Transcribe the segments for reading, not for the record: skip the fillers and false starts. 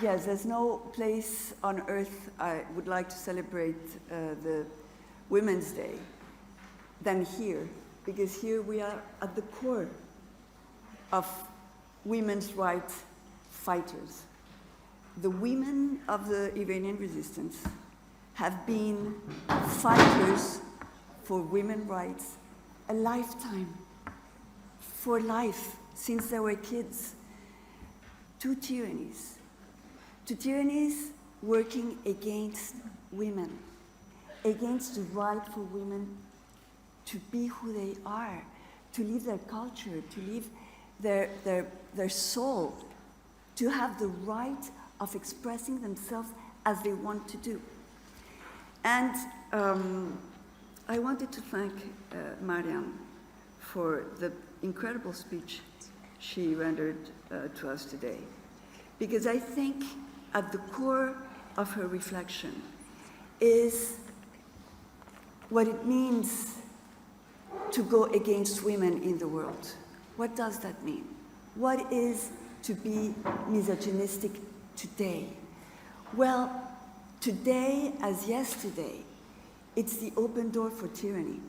Yes, there's no place on earth I would like to celebrate the Women's Day than here, because here we are at the core of women's rights fighters. The women of the Iranian resistance have been fighters for women's rights a lifetime, for life, since they were kids. Two tyrannies working against women, against the right for women to be who they are, to live their culture, to live their soul, to have the right of expressing themselves as they want to do. And I wanted to thank Maryam for the incredible speech she rendered to us today, because I think at the core of her reflection is what it means to go against women in the world. What does that mean? What is to be misogynistic today? Well, today as yesterday, it's the open door for tyranny.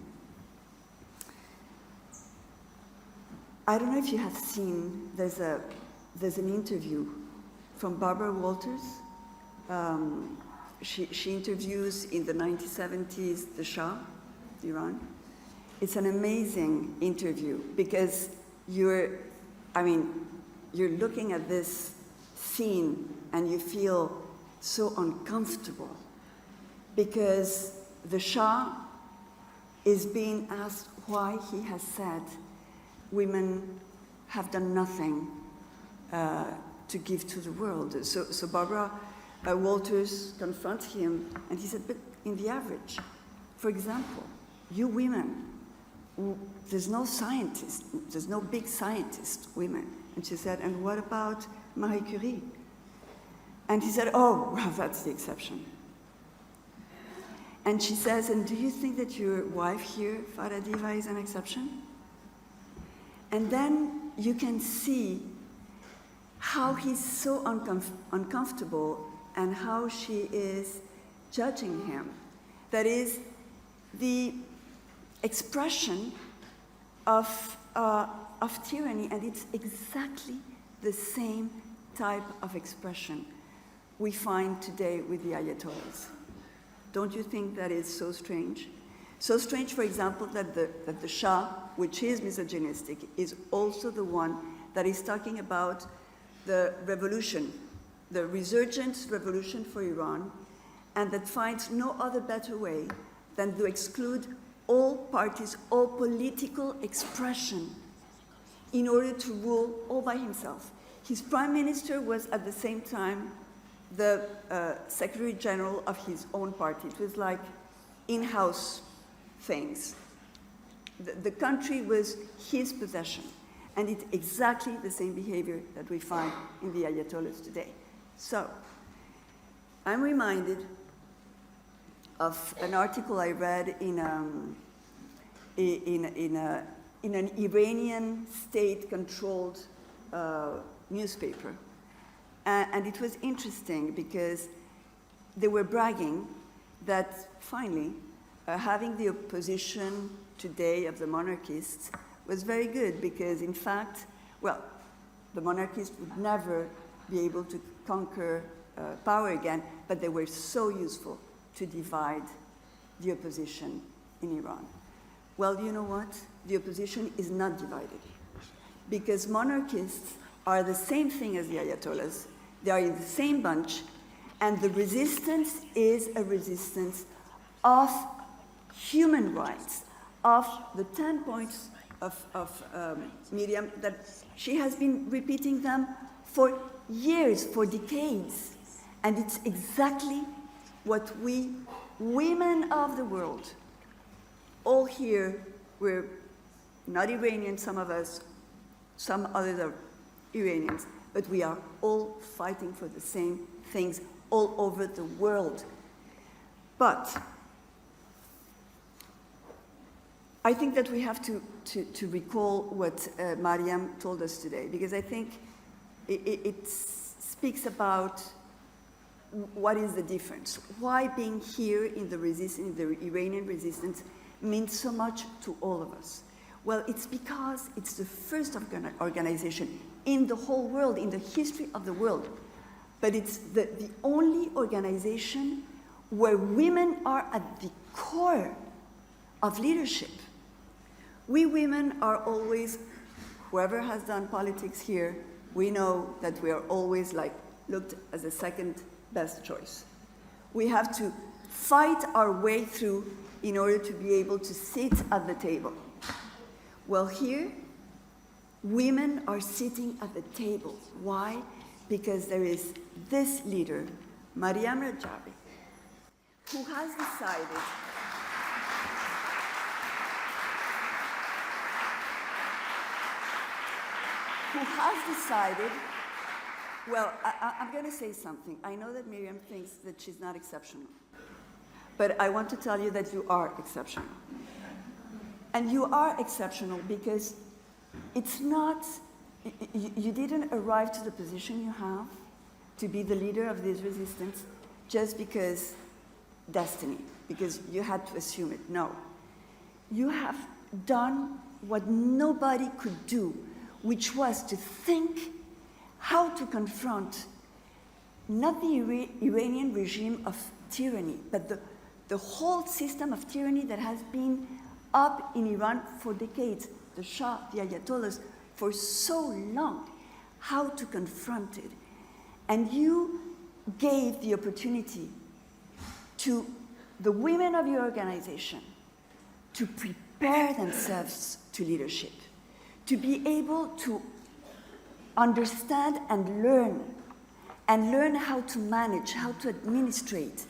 I don't know if you have seen, there's an interview from Barbara Walters. She interviews in the 1970s the Shah, Iran. It's an amazing interview because you're looking at this scene and you feel so uncomfortable because the Shah is being asked why he has said women have done nothing to give to the world. So Barbara Walters confronts him and he said, but in the average, for example, you women, there's no scientist, there's no big scientist women. And she said, and what about Marie Curie? And he said, oh, well, that's the exception. And she says, and do you think that your wife here, Farah Diva, is an exception? And then you can see how he's so uncomfortable and how she is judging him. That is the expression of tyranny, and it's exactly the same type of expression we find today with the Ayatollahs. Don't you think that is so strange? So strange, for example, that the Shah, which is misogynistic, is also the one that is talking about the revolution, the resurgent revolution for Iran, and that finds no other better way than to exclude all parties, all political expression in order to rule all by himself. His prime minister was at the same time the secretary general of his own party. It was like in-house things. The country was his possession, and it's exactly the same behavior that we find in the Ayatollahs today. So, I'm reminded of an article I read in an Iranian state-controlled newspaper. And it was interesting because they were bragging that finally having the opposition today of the monarchists was very good because, in fact, well, the monarchists would never be able to conquer power again, but they were so useful to divide the opposition in Iran. Well, you know what? The opposition is not divided because monarchists are the same thing as the Ayatollahs. They are in the same bunch, and the resistance is a resistance of human rights, of the 10 points of Miriam, that she has been repeating them for years, for decades. And it's exactly what we, women of the world, all here, we're not Iranian, some of us, some others are Iranians, but we are all fighting for the same things all over the world. But I think that we have to recall what Maryam told us today, because I think it speaks about what is the difference? Why being here in the resistance, the Iranian resistance, means so much to all of us? Well, it's because it's the first organization in the whole world, in the history of the world. But it's the only organization where women are at the core of leadership. We women are always, whoever has done politics here, we know that we are always looked as a second best choice. We have to fight our way through in order to be able to sit at the table. Well, here, women are sitting at the table. Why? Because there is this leader, Maryam Rajavi, who has decided well, I'm going to say something. I know that Miriam thinks that she's not exceptional, but I want to tell you that you are exceptional. And you are exceptional because it's not, you didn't arrive to the position you have to be the leader of this resistance just because destiny, because you had to assume it. No. You have done what nobody could do, which was to think how to confront not the Iranian regime of tyranny, but the whole system of tyranny that has been up in Iran for decades, the Shah, the Ayatollahs, for so long, how to confront it. And you gave the opportunity to the women of your organization to prepare themselves to leadership, to be able to understand and learn how to manage, how to administrate,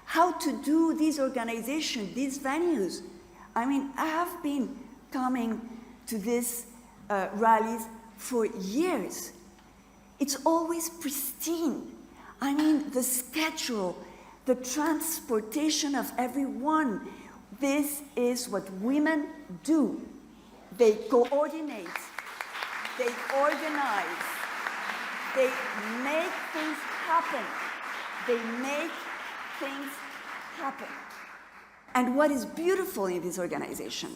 how to do these organizations, these venues. I mean, I have been coming to these rallies for years. It's always pristine. I mean, the schedule, the transportation of everyone. This is what women do. They coordinate, they organize, they make things happen. They make things happen. And what is beautiful in this organization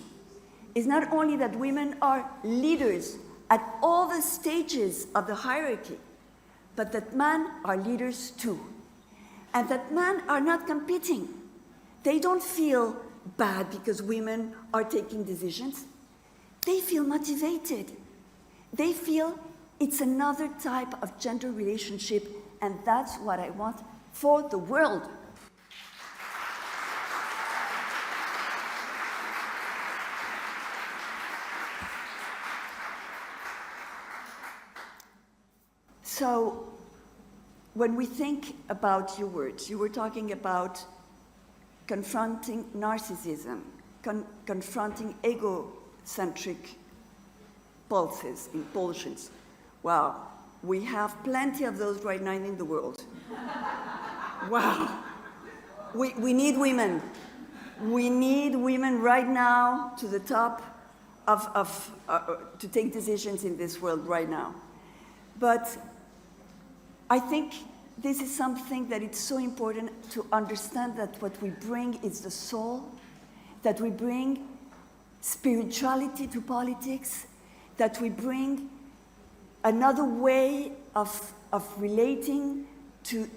is not only that women are leaders at all the stages of the hierarchy, but that men are leaders too. And that men are not competing. They don't feel bad because women are taking decisions. They feel motivated. They feel it's another type of gender relationship, and that's what I want for the world. So, when we think about your words, you were talking about confronting narcissism, confronting egocentric pulses, impulsions. Wow, we have plenty of those right now in the world. Wow, we need women. We need women right now to the top to take decisions in this world right now. But I think this is something that it's so important to understand, that what we bring is the soul, that we bring spirituality to politics, that we bring another way of relating to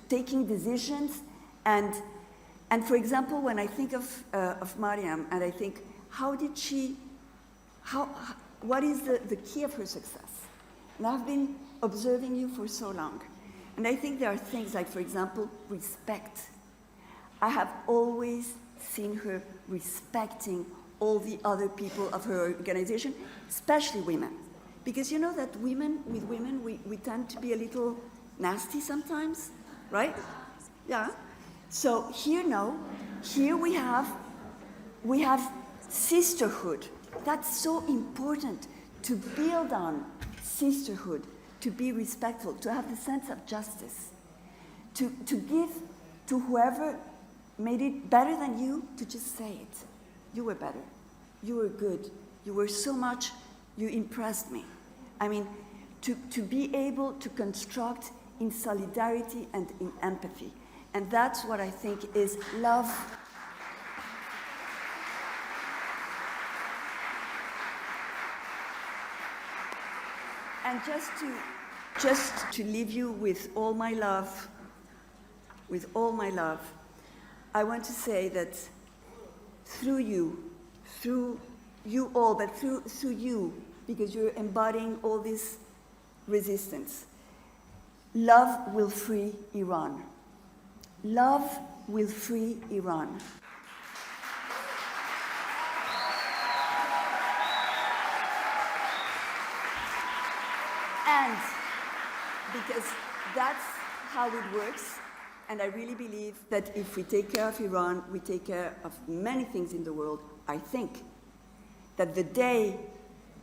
taking decisions. And for example, when I think of Maryam, and I think, what is the key of her success? And I've been observing you for so long. And I think there are things like, for example, respect. I have always seen her respecting all the other people of her organization, especially women. Because you know that with women, we tend to be a little nasty sometimes, right? Yeah. So here we have sisterhood. That's so important, to build on sisterhood, to be respectful, to have the sense of justice, to give to whoever made it better than you, to just say it. You were better. You were good. You were so much, you impressed me. I mean, to be able to construct in solidarity and in empathy. And that's what I think is love. And just to leave you with all my love, I want to say that through you all, but through you, because you're embodying all this resistance, love will free Iran. Love will free Iran. And because that's how it works, and I really believe that if we take care of Iran, we take care of many things in the world. I think that the day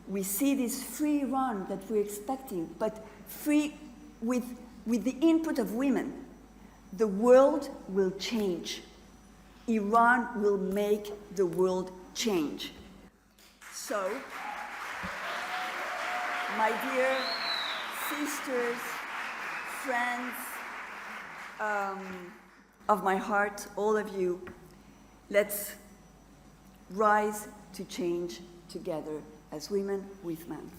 we see this free Iran that we're expecting, but free with the input of women, the world will change. Iran will make the world change. So, my dear sisters, friends of my heart, all of you, let's rise to change together as women with men.